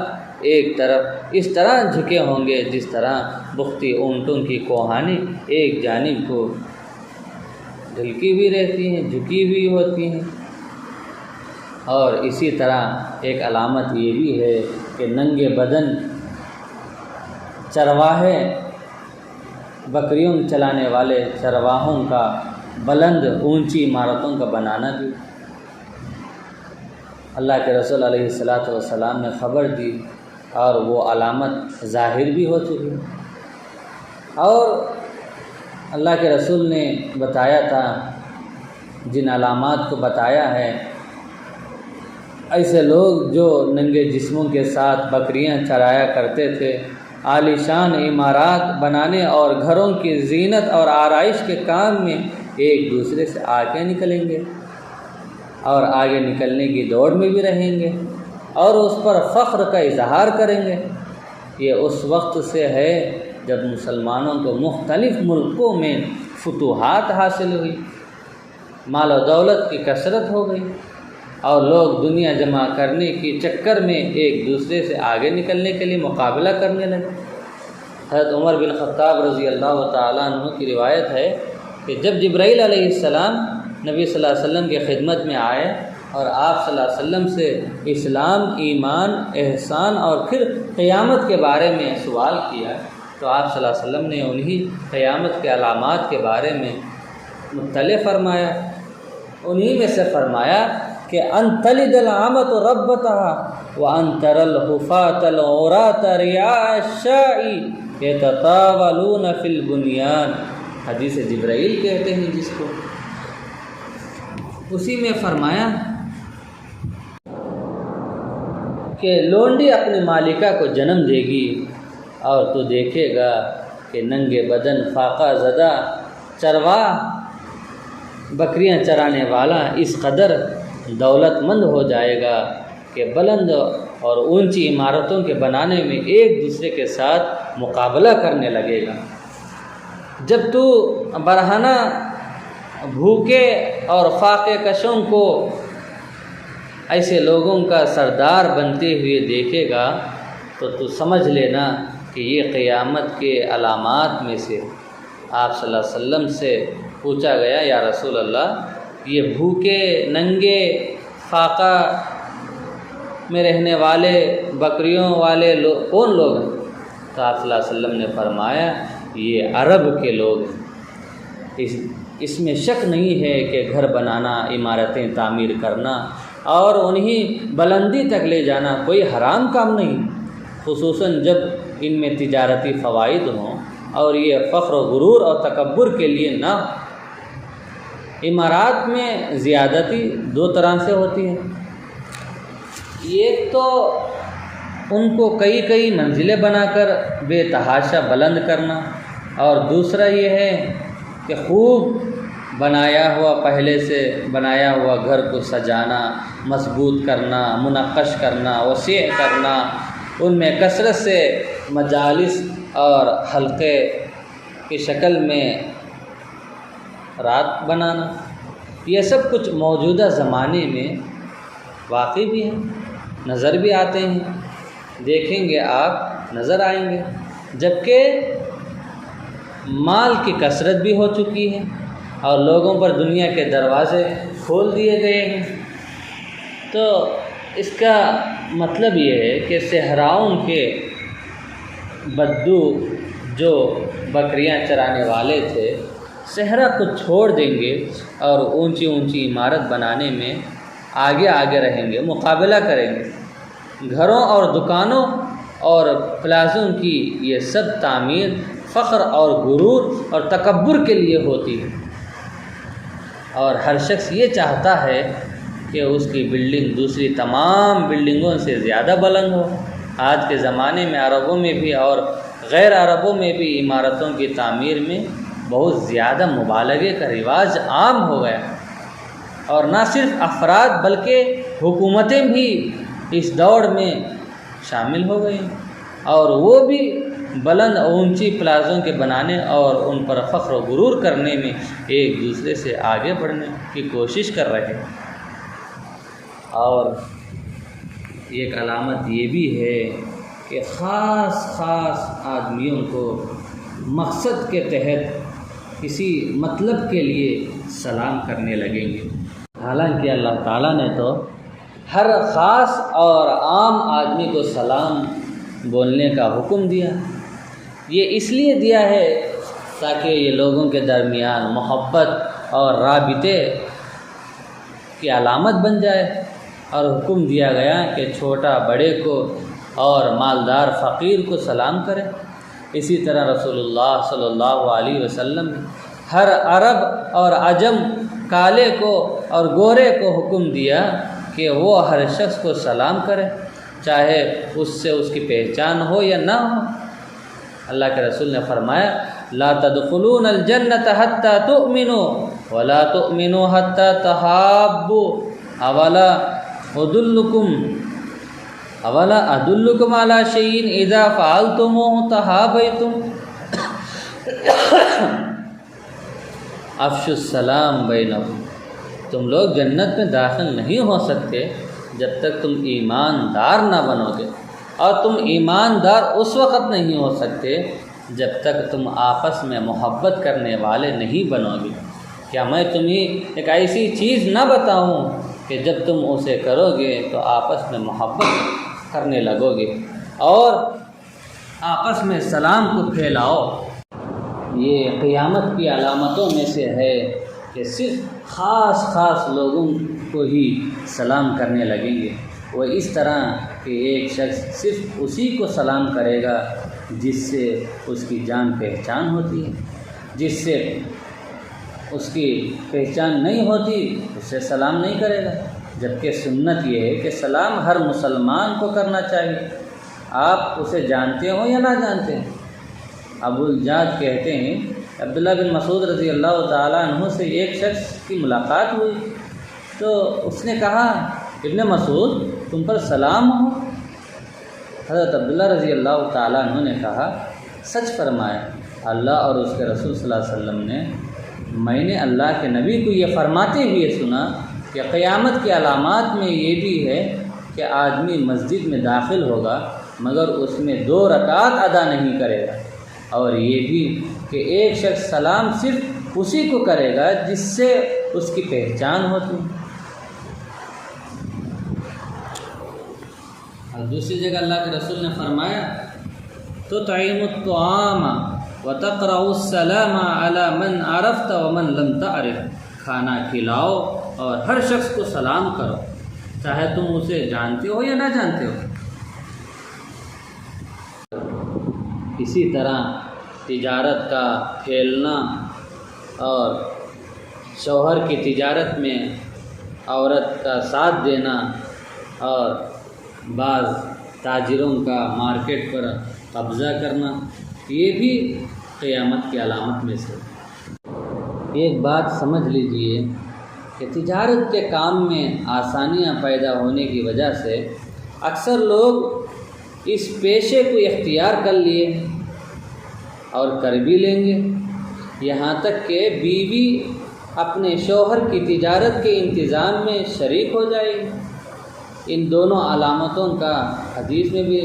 S1: ایک طرف اس طرح جھکے ہوں گے جس طرح بختی اونٹوں کی کوہانیں ایک جانب کو ڈھلکی ہوئی رہتی ہیں، جھکی ہوئی ہوتی ہیں۔ اور اسی طرح ایک علامت یہ بھی ہے کہ ننگے بدن چرواہے، بکریوں چلانے والے چرواہوں کا بلند اونچی عمارتوں کا بنانا بھی اللہ کے رسول علیہ الصلاۃ والسلام نے خبر دی، اور وہ علامت ظاہر بھی ہو چکی۔ اور اللہ کے رسول نے بتایا تھا، جن علامات کو بتایا ہے، ایسے لوگ جو ننگے جسموں کے ساتھ بکریاں چرایا کرتے تھے، عالی شان عمارات بنانے اور گھروں کی زینت اور آرائش کے کام میں ایک دوسرے سے آگے نکلیں گے اور آگے نکلنے کی دوڑ میں بھی رہیں گے اور اس پر فخر کا اظہار کریں گے۔ یہ اس وقت سے ہے جب مسلمانوں کو مختلف ملکوں میں فتوحات حاصل ہوئی، مال و دولت کی کثرت ہو گئی اور لوگ دنیا جمع کرنے کے چکر میں ایک دوسرے سے آگے نکلنے کے لیے مقابلہ کرنے لگے۔ حضرت عمر بن خطاب رضی اللہ تعالیٰ عنہ کی روایت ہے کہ جب جبرائیل علیہ السلام نبی صلی اللہ علیہ وسلم کی خدمت میں آئے اور آپ صلی اللہ علیہ وسلم سے اسلام، ایمان، احسان اور پھر قیامت کے بارے میں سوال کیا تو آپ صلی اللہ علیہ وسلم نے انہی قیامت کے علامات کے بارے میں مطلع فرمایا۔ انہی میں سے فرمایا کہ ان تلد الامۃ ربتها وان ترى الحفاة العراة رعاء الشاء يتطاولون في البنيان، حدیث جبرائیل کہتے ہیں جس کو۔ اسی میں فرمایا کہ لونڈی اپنی مالکہ کو جنم دے گی اور تو دیکھے گا کہ ننگے بدن فاقہ زدہ چرواہ بکریاں چرانے والا اس قدر دولت مند ہو جائے گا کہ بلند اور اونچی عمارتوں کے بنانے میں ایک دوسرے کے ساتھ مقابلہ کرنے لگے گا۔ جب تو برہنہ بھوکے اور فاقے کشوں کو ایسے لوگوں کا سردار بنتے ہوئے دیکھے گا تو سمجھ لینا کہ یہ قیامت کے علامات میں سے۔ آپ صلی اللہ علیہ وسلم سے پوچھا گیا، یا رسول اللہ یہ بھوکے ننگے فاقہ میں رہنے والے بکریوں والے کون لوگ ہیں؟ تو آپ صلی اللہ علیہ وسلم نے فرمایا یہ عرب کے لوگ ہیں۔ اس میں شک نہیں ہے کہ گھر بنانا، عمارتیں تعمیر کرنا اور انہیں بلندی تک لے جانا کوئی حرام کام نہیں، خصوصاً جب ان میں تجارتی فوائد ہوں اور یہ فخر و غرور اور تکبر کے لیے نہ ہو۔ عمارات میں زیادتی دو طرح سے ہوتی ہے، ایک تو ان کو کئی منزلیں بنا کر بے تحاشا بلند کرنا، اور دوسرا یہ ہے کہ خوب بنایا ہوا پہلے سے بنایا ہوا گھر کو سجانا، مضبوط کرنا، منقش کرنا، وسیع کرنا، ان میں کثرت سے مجالس اور حلقے کی شکل میں رات بنانا۔ یہ سب کچھ موجودہ زمانے میں واقع بھی ہے، نظر بھی آتے ہیں، دیکھیں گے آپ نظر آئیں گے، جبکہ مال کی کثرت بھی ہو چکی ہے اور لوگوں پر دنیا کے دروازے کھول دیے گئے ہیں۔ تو اس کا مطلب یہ ہے کہ صحراؤں کے بدو جو بکریاں چرانے والے تھے صحرا کو چھوڑ دیں گے اور اونچی عمارت بنانے میں آگے رہیں گے، مقابلہ کریں گے۔ گھروں اور دکانوں اور پلازوں کی یہ سب تعمیر فخر اور غرور اور تکبر کے لیے ہوتی ہے، اور ہر شخص یہ چاہتا ہے کہ اس کی بلڈنگ دوسری تمام بلڈنگوں سے زیادہ بلند ہو۔ آج کے زمانے میں عربوں میں بھی اور غیر عربوں میں بھی عمارتوں کی تعمیر میں بہت زیادہ مبالغے کا رواج عام ہو گیا، اور نہ صرف افراد بلکہ حکومتیں بھی اس دوڑ میں شامل ہو گئی، اور وہ بھی بلند اونچی پلازوں کے بنانے اور ان پر فخر و غرور کرنے میں ایک دوسرے سے آگے بڑھنے کی کوشش کر رہے ہیں۔ اور ایک علامت یہ بھی ہے کہ خاص آدمیوں کو مقصد کے تحت کسی مطلب کے لیے سلام کرنے لگیں گے، حالانکہ اللہ تعالیٰ نے تو ہر خاص اور عام آدمی کو سلام بولنے کا حکم دیا۔ یہ اس لیے دیا ہے تاکہ یہ لوگوں کے درمیان محبت اور رابطے کی علامت بن جائے، اور حکم دیا گیا کہ چھوٹا بڑے کو اور مالدار فقیر کو سلام کرے۔ اسی طرح رسول اللہ صلی اللہ علیہ وسلم نے ہر عرب اور عجم، کالے کو اور گورے کو حکم دیا کہ وہ ہر شخص کو سلام کرے، چاہے اس سے اس کی پہچان ہو یا نہ ہو۔ اللہ کے رسول نے فرمایا لا تدخلون الجنۃ حتی تؤمنوا ولا تؤمنوا حتی تحابوا اولا ادلکم علی شیء اذا فعلتموه تحابیتم۔ افشوا السلام بینکم، تم لوگ جنت میں داخل نہیں ہو سکتے جب تک تم ایماندار نہ بنو گے، اور تم ایماندار اس وقت نہیں ہو سکتے جب تک تم آپس میں محبت کرنے والے نہیں بنو گے۔ کیا میں تمہیں ایک ایسی چیز نہ بتاؤں کہ جب تم اسے کرو گے تو آپس میں محبت کرنے لگو گے اور آپس میں سلام کو پھیلاؤ۔ یہ قیامت کی علامتوں میں سے ہے کہ صرف خاص لوگوں کو ہی سلام کرنے لگیں گے۔ وہ اس طرح کہ ایک شخص صرف اسی کو سلام کرے گا جس سے اس کی جان پہچان ہوتی ہے، جس سے اس کی پہچان نہیں ہوتی اس سے سلام نہیں کرے گا۔ جبکہ سنت یہ ہے کہ سلام ہر مسلمان کو کرنا چاہیے، آپ اسے جانتے ہو یا نہ جانتے ہیں۔ ابو الجاد کہتے ہیں عبداللہ بن مسعود رضی اللہ تعالیٰ عنہ سے ایک شخص کی ملاقات ہوئی تو اس نے کہا ابن مسعود تم پر سلام ہو۔ حضرت عبداللہ رضی اللہ تعالیٰ عنہ نے کہا سچ فرمایا، اللہ اور اس کے رسول صلی اللہ علیہ وسلم نے، میں نے اللہ کے نبی کو یہ فرماتے ہوئے سنا کہ قیامت کی علامات میں یہ بھی ہے کہ آدمی مسجد میں داخل ہوگا مگر اس میں 2 رکعت ادا نہیں کرے گا، اور یہ بھی کہ ایک شخص سلام صرف اسی کو کرے گا جس سے اس کی پہچان ہوتی۔ اور دوسری جگہ اللہ کے رسول نے فرمایا تطعم الطعام وتقرأ السلام على من عرفت ومن لم تعرف، کھانا کھلاؤ اور ہر شخص کو سلام کرو چاہے تم اسے جانتے ہو یا نہ جانتے ہو۔ اسی طرح تجارت کا پھیلنا اور شوہر کی تجارت میں عورت کا ساتھ دینا اور بعض تاجروں کا مارکیٹ پر قبضہ کرنا، یہ بھی قیامت کی علامت میں سے۔ ایک بات سمجھ لیجئے کہ تجارت کے کام میں آسانیاں پیدا ہونے کی وجہ سے اکثر لوگ اس پیشے کو اختیار کر لیے اور کر بھی لیں گے، یہاں تک کہ بیوی اپنے شوہر کی تجارت کے انتظام میں شریک ہو جائے گی۔ ان دونوں علامتوں کا حدیث میں بھی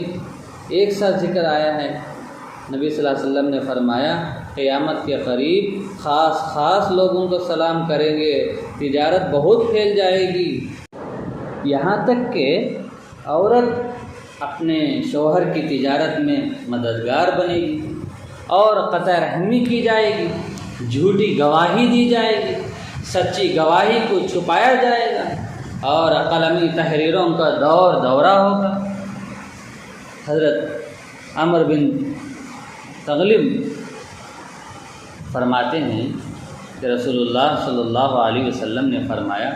S1: ایک ساتھ ذکر آیا ہے۔ نبی صلی اللہ علیہ وسلم نے فرمایا قیامت کے قریب خاص لوگوں کو سلام کریں گے، تجارت بہت پھیل جائے گی، یہاں تک کہ عورت اپنے شوہر کی تجارت میں مددگار بنے گی اور قطع رحمی کی جائے گی، جھوٹی گواہی دی جائے گی، سچی گواہی کو چھپایا جائے گا اور قلمی تحریروں کا دورہ ہوگا۔ حضرت عمر بن تغلب فرماتے ہیں کہ رسول اللہ صلی اللہ علیہ وسلم نے فرمایا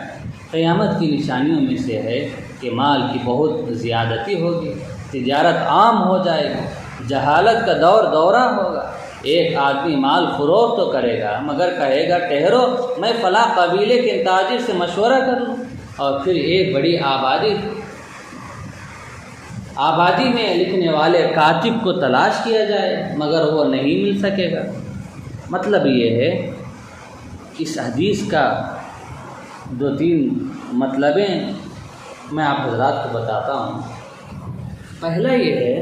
S1: قیامت کی نشانیوں میں سے ہے کہ مال کی بہت زیادتی ہوگی، تجارت عام ہو جائے گی، جہالت کا دورہ ہوگا۔ ایک آدمی مال فروخت تو کرے گا مگر کہے گا ٹھہرو میں فلاں قبیلے کے تاجر سے مشورہ کر لوں، اور پھر ایک بڑی آبادی میں لکھنے والے کاتب کو تلاش کیا جائے مگر وہ نہیں مل سکے گا۔ مطلب یہ ہے اس حدیث کا 2-3 مطلبیں میں آپ حضرات کو بتاتا ہوں۔ پہلا یہ ہے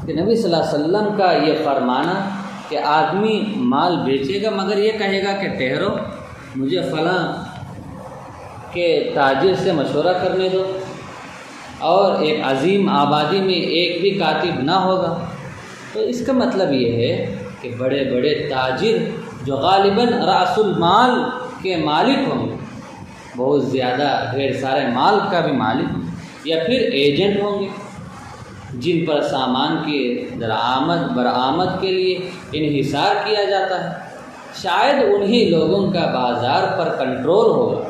S1: کہ نبی صلی اللہ علیہ وسلم کا یہ فرمانا کہ آدمی مال بیچے گا مگر یہ کہے گا کہ ٹھہرو مجھے فلاں کے تاجر سے مشورہ کرنے دو، اور ایک عظیم آبادی میں ایک بھی کاتب نہ ہوگا، تو اس کا مطلب یہ ہے کہ بڑے بڑے تاجر جو غالباً رأس المال کے مالک ہوں گے، بہت زیادہ ڈھیر سارے مال کا بھی مالک، یا پھر ایجنٹ ہوں گے جن پر سامان کی درآمد برآمد کے لیے انحصار کیا جاتا ہے، شاید انہی لوگوں کا بازار پر کنٹرول ہوگا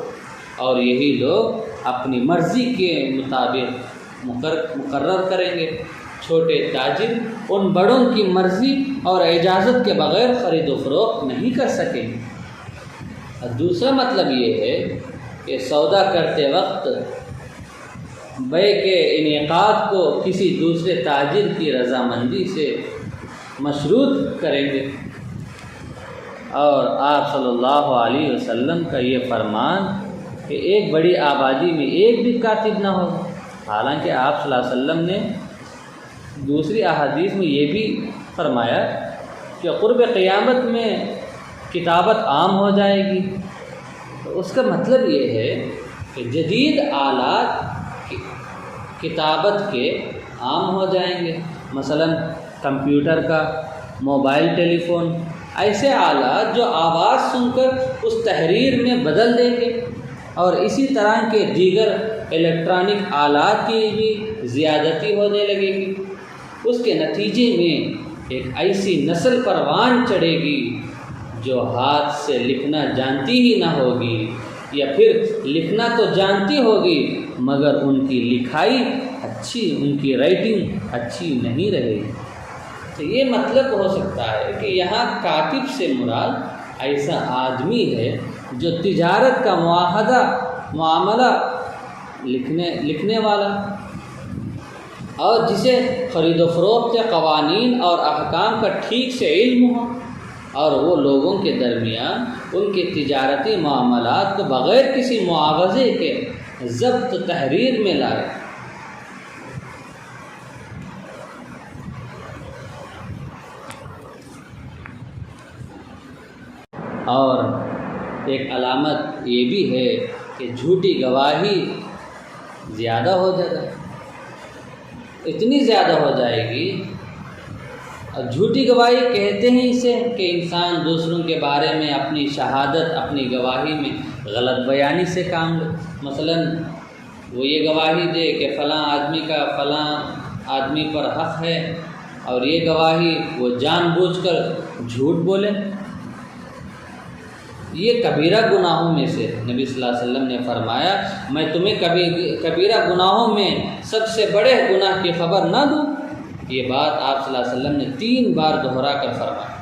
S1: اور یہی لوگ اپنی مرضی کے مطابق مقرر کریں گے۔ چھوٹے تاجر ان بڑوں کی مرضی اور اجازت کے بغیر خرید و فروخت نہیں کر سکیں گے۔ اور دوسرا مطلب یہ ہے کہ سودا کرتے وقت بے کے انعقاد کو کسی دوسرے تاجر کی رضامندی سے مشروط کریں گے۔ اور آپ صلی اللہ علیہ وسلم کا یہ فرمان کہ ایک بڑی آبادی میں ایک بھی کاتب نہ ہو، حالانکہ آپ صلی اللہ علیہ وسلم نے دوسری احادیث میں یہ بھی فرمایا کہ قرب قیامت میں کتابت عام ہو جائے گی۔ تو اس کا مطلب یہ ہے کہ جدید آلات کتابت کے عام ہو جائیں گے، مثلا کمپیوٹر کا، موبائل ٹیلی فون، ایسے آلات جو آواز سن کر اس تحریر میں بدل دیں گے، اور اسی طرح کے دیگر الیکٹرانک آلات کی بھی زیادتی ہونے لگے گی۔ اس کے نتیجے میں ایک ایسی نسل پروان چڑھے گی جو ہاتھ سے لکھنا جانتی ہی نہ ہوگی، یا پھر لکھنا تو جانتی ہوگی مگر ان کی لکھائی اچھی، ان کی رائٹنگ اچھی نہیں رہے گی۔ تو یہ مطلب ہو سکتا ہے کہ یہاں کاتب سے مراد ایسا آدمی ہے جو تجارت کا معاملہ لکھنے والا، اور جسے خرید و فروخت کے قوانین اور احکام کا ٹھیک سے علم ہو، اور وہ لوگوں کے درمیان ان کے تجارتی معاملات کو بغیر کسی معاوضے کے ضبط تحریر میں لائے۔ اور ایک علامت یہ بھی ہے کہ جھوٹی گواہی زیادہ ہو جائے، اتنی زیادہ ہو جائے گی۔ اور جھوٹی گواہی کہتے ہیں اسے کہ انسان دوسروں کے بارے میں اپنی شہادت، اپنی گواہی میں غلط بیانی سے کام لے۔ مثلا وہ یہ گواہی دے کہ فلاں آدمی کا فلاں آدمی پر حق ہے، اور یہ گواہی وہ جان بوجھ کر جھوٹ بولے۔ یہ کبیرہ گناہوں میں سے نبی صلی اللہ علیہ وسلم نے فرمایا، میں تمہیں کبیرہ گناہوں میں سب سے بڑے گناہ کی خبر نہ دوں؟ یہ بات آپ صلی اللہ علیہ وسلم نے 3 بار دہرا کر فرمایا۔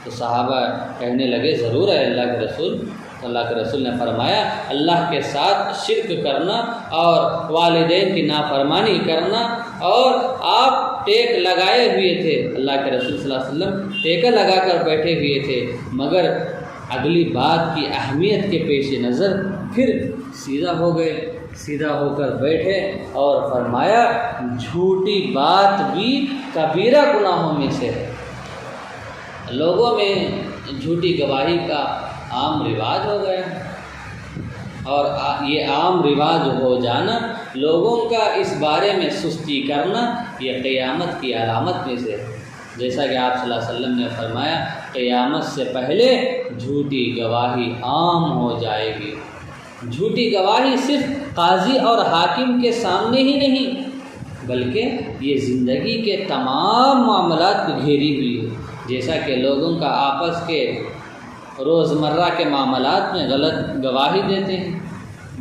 S1: تو صحابہ کہنے لگے ضرور ہے اللہ کے رسول۔ اللہ کے رسول نے فرمایا، اللہ کے ساتھ شرک کرنا اور والدین کی نافرمانی کرنا، اور آپ ٹیک لگائے ہوئے تھے، اللہ کے رسول صلی اللہ علیہ وسلم ٹیکہ لگا کر بیٹھے ہوئے تھے، مگر اگلی بات کی اہمیت کے پیش نظر پھر سیدھا ہو کر بیٹھے اور فرمایا جھوٹی بات بھی کبیرہ گناہوں میں سے ہے۔ لوگوں میں جھوٹی گواہی کا عام رواج ہو گیا، اور یہ عام رواج ہو جانا، لوگوں کا اس بارے میں سستی کرنا، یہ قیامت کی علامت میں سے ہے۔ جیسا کہ آپ صلی اللہ علیہ وسلم نے فرمایا، قیامت سے پہلے جھوٹی گواہی عام ہو جائے گی۔ جھوٹی گواہی صرف قاضی اور حاکم کے سامنے ہی نہیں، بلکہ یہ زندگی کے تمام معاملات کو گھیری ہوئی ہے۔ جیسا کہ لوگوں کا آپس کے روزمرہ کے معاملات میں غلط گواہی دیتے ہیں،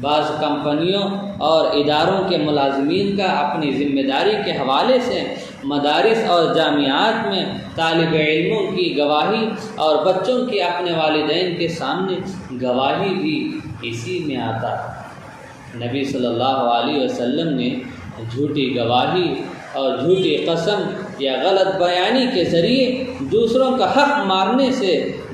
S1: بعض کمپنیوں اور اداروں کے ملازمین کا اپنی ذمہ داری کے حوالے سے مدارس اور جامعات میں طالب علموں کی گواہی اور بچوں کی اپنے والدین کے سامنے گواہی بھی اسی میں آتا ہے۔ نبی صلی اللہ علیہ وسلم نے جھوٹی گواہی اور جھوٹی قسم یا غلط بیانی کے ذریعے دوسروں کا حق مارنے سے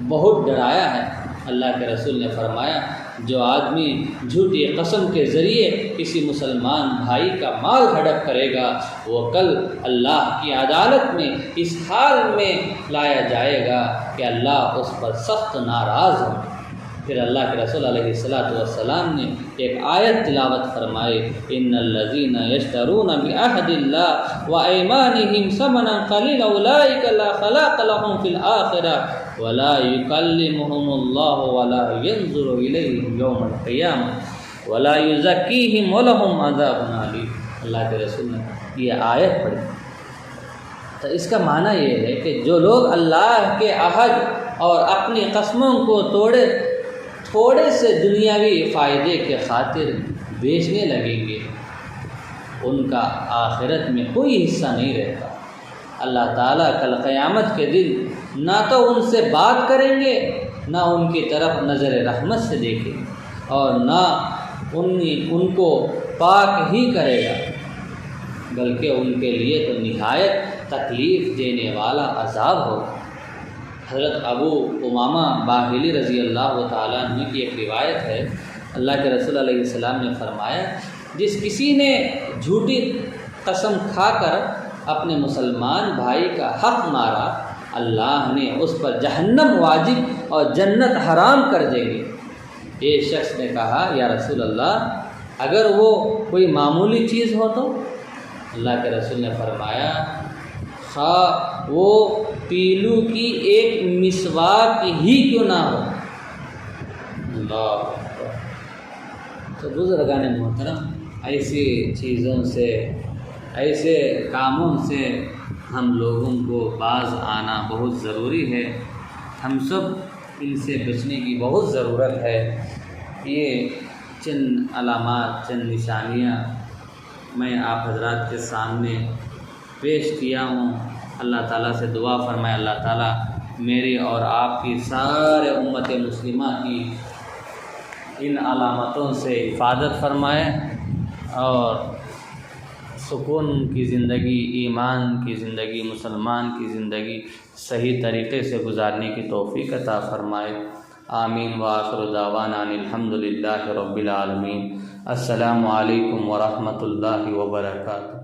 S1: بہت ڈرایا ہے۔ اللہ کے رسول نے فرمایا، جو آدمی جھوٹی قسم کے ذریعے کسی مسلمان بھائی کا مال ہڑپ کرے گا، وہ کل اللہ کی عدالت میں اس حال میں لایا جائے گا کہ اللہ اس پر سخت ناراض ہو۔ پھر اللہ کے رسول علیہ السلام نے ایک آیت تلاوت فرمائی، ان الذین یشترون بعہد اللہ وایمانہم ثمنا قلیلا اولئک لا خلاق لهم فی الآخرہ ولا یکلمہم اللہ ولا ینظر الیہم یوم القیامہ ولا یزکیہم ولہم عذاب علیم۔ اللہ کے رسول نے یہ آیت پڑھی، تو اس کا معنی یہ ہے کہ جو لوگ اللہ کے عہد اور اپنی قسموں کو تھوڑے سے دنیاوی فائدے کے خاطر بیچنے لگیں گے، ان کا آخرت میں کوئی حصہ نہیں رہتا۔ اللہ تعالیٰ کل قیامت کے دن نہ تو ان سے بات کریں گے، نہ ان کی طرف نظر رحمت سے دیکھیں گے، اور نہ ان کو پاک ہی کرے گا، بلکہ ان کے لیے تو نہایت تکلیف دینے والا عذاب ہو۔ حضرت ابو امامہ باہلی رضی اللہ تعالیٰ عنہ کی ایک روایت ہے، اللہ کے رسول علیہ السلام نے فرمایا، جس کسی نے جھوٹی قسم کھا کر اپنے مسلمان بھائی کا حق مارا، اللہ نے اس پر جہنم واجب اور جنت حرام کر دے گی۔ ایک شخص نے کہا، یا رسول اللہ، اگر وہ کوئی معمولی چیز ہو تو؟ اللہ کے رسول نے فرمایا، خواہ وہ پیلو کی ایک مسواک ہی کیوں نہ ہو۔ اللہ تو بزرگان محترم، ایسی چیزوں سے، ایسے کاموں سے ہم لوگوں کو باز آنا بہت ضروری ہے۔ ہم سب ان سے بچنے کی بہت ضرورت ہے۔ یہ چند علامات، چند نشانیاں میں آپ حضرات کے سامنے پیش کیا ہوں۔ اللہ تعالیٰ سے دعا فرمائے، اللہ تعالیٰ میری اور آپ کی سارے امت مسلمہ کی ان علامتوں سے حفاظت فرمائے اور سکون کی زندگی، ایمان کی زندگی، مسلمان کی زندگی صحیح طریقے سے گزارنے کی توفیق عطا فرمائے۔ آمین وآخر دعوانا ان الحمد للہ رب العالمین۔ السلام علیکم ورحمۃ اللہ وبرکاتہ۔